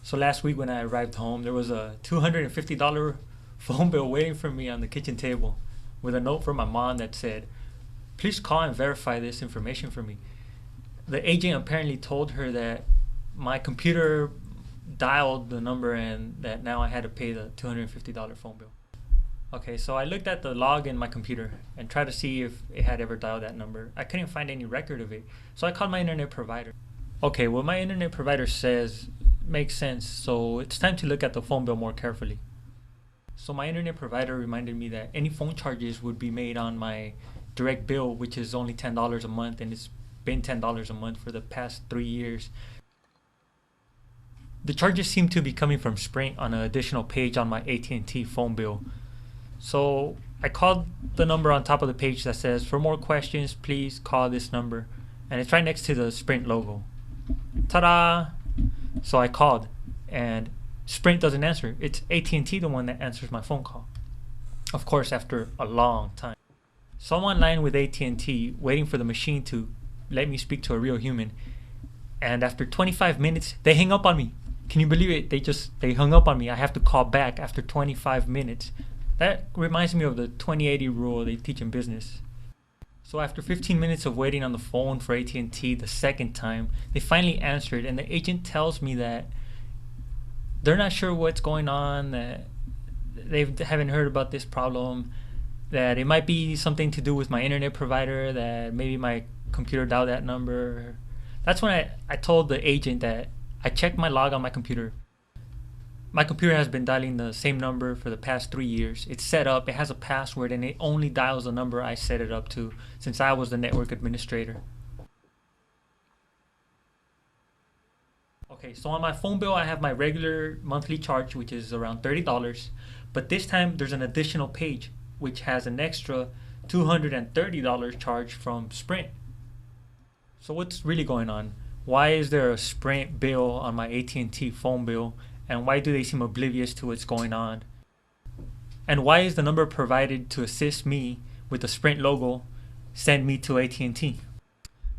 So last week when I arrived home, there was a $250 phone bill waiting for me on the kitchen table with a note from my mom that said, "Please call and verify this information for me." The agent apparently told her that my computer dialed the number and that now I had to pay the $250 phone bill. Okay, so I looked at the log in my computer and tried to see if it had ever dialed that number. I couldn't find any record of it, so I called my internet provider. Okay, what my internet provider says makes sense, so it's time to look at the phone bill more carefully. So my internet provider reminded me that any phone charges would be made on my direct bill, which is only $10 a month, and it's been $10 a month for the past 3 years. The charges seem to be coming from Sprint on an additional page on my AT&T phone bill. So I called the number on top of the page that says, "For more questions, please call this number." And it's right next to the Sprint logo. Ta-da! So I called, and Sprint doesn't answer. It's AT&T the one that answers my phone call. Of course, after a long time. So I'm online with AT&T waiting for the machine to let me speak to a real human. And after 25 minutes, they hang up on me. Can you believe it? They hung up on me. I have to call back after 25 minutes. That reminds me of the 20/80 rule they teach in business. So after 15 minutes of waiting on the phone for AT&T the second time, they finally answered, and the agent tells me that they're not sure what's going on, that they haven't heard about this problem, that it might be something to do with my internet provider, that maybe my computer dialed that number. That's when I told the agent that I checked my log on my computer. My computer has been dialing the same number for the past 3 years. It's set up, it has a password, and it only dials the number I set it up to since I was the network administrator. Okay, so on my phone bill, I have my regular monthly charge, which is around $30. But this time, there's an additional page, which has an extra $230 charge from Sprint. So what's really going on? Why is there a Sprint bill on my AT&T phone bill? And why do they seem oblivious to what's going on? And why is the number provided to assist me with the Sprint logo send me to AT&T?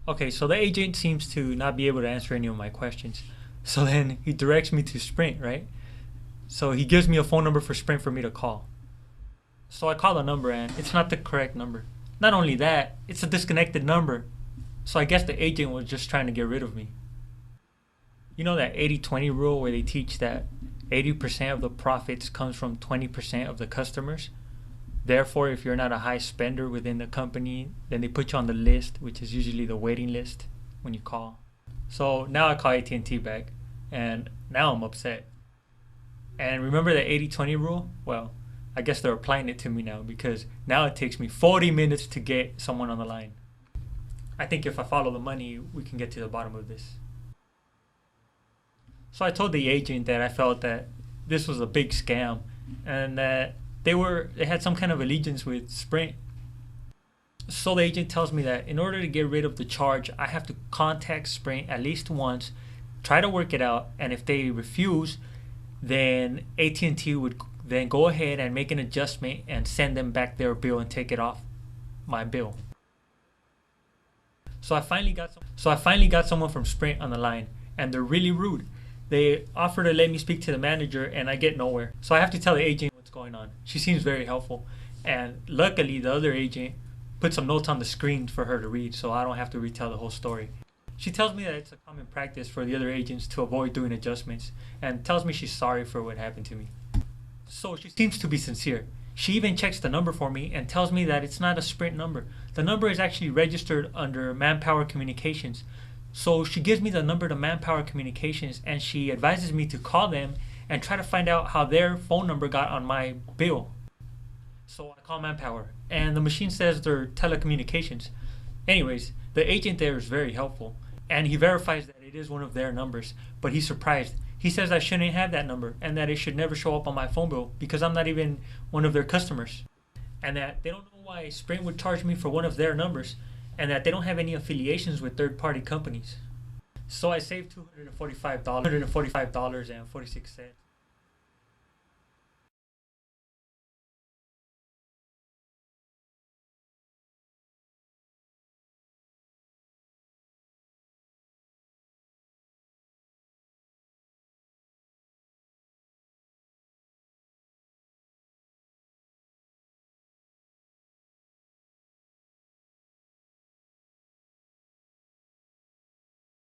Okay, so the agent seems to not be able to answer any of my questions. So then he directs me to Sprint, right? So he gives me a phone number for Sprint for me to call. So I call the number and it's not the correct number. Not only that, it's a disconnected number. So I guess the agent was just trying to get rid of me. You know that 80/20 rule where they teach that 80% of the profits comes from 20% of the customers? Therefore, if you're not a high spender within the company, then they put you on the list, which is usually the waiting list when you call. So now I call AT&T back, and now I'm upset. And remember the 80/20 rule? Well, I guess they're applying it to me now because now it takes me 40 minutes to get someone on the line. I think if I follow the money, we can get to the bottom of this. So I told the agent that I felt that this was a big scam and that they had some kind of allegiance with Sprint. So the agent tells me that in order to get rid of the charge, I have to contact Sprint at least once, try to work it out, and if they refuse, then AT&T would then go ahead and make an adjustment and send them back their bill and take it off my bill. So I finally got someone from Sprint on the line, and they're really rude. They offer to let me speak to the manager, and I get nowhere. So I have to tell the agent what's going on. She seems very helpful, and luckily the other agent put some notes on the screen for her to read, so I don't have to retell the whole story. She tells me that it's a common practice for the other agents to avoid doing adjustments, and tells me she's sorry for what happened to me. So she seems to be sincere. She even checks the number for me and tells me that it's not a Sprint number. The number is actually registered under Manpower Communications. So she gives me the number to Manpower Communications and she advises me to call them and try to find out how their phone number got on my bill. So I call Manpower and the machine says they're telecommunications. Anyways, the agent there is very helpful and he verifies that it is one of their numbers, but he's surprised. He says I shouldn't have that number and that it should never show up on my phone bill because I'm not even one of their customers, and that they don't know why Sprint would charge me for one of their numbers, and that they don't have any affiliations with third-party companies. So I saved $245.46.